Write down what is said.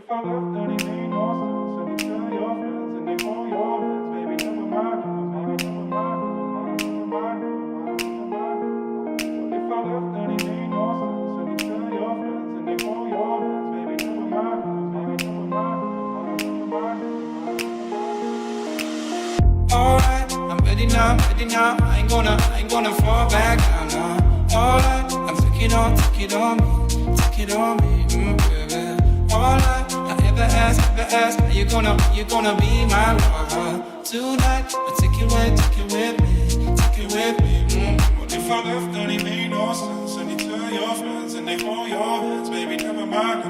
if I left, then it made no sense. And you tell your friends and they hold your hands, baby, never mind, never mind, never mind, never mind, never mind, never mind. What if I left, then it made no sense. And you tell your friends and they hold your hands, baby, never mind, never mind, never mind, never mind, never mind. Alright, I'm ready now, ready now. I ain't gonna fall back down now. Alright, I'm take it on me, baby. Alright, I ever ask, are you gonna be my lover tonight? I'll take it with me. What if I left, then it made no sense? And you tell your friends and they hold your hands, baby, never mind.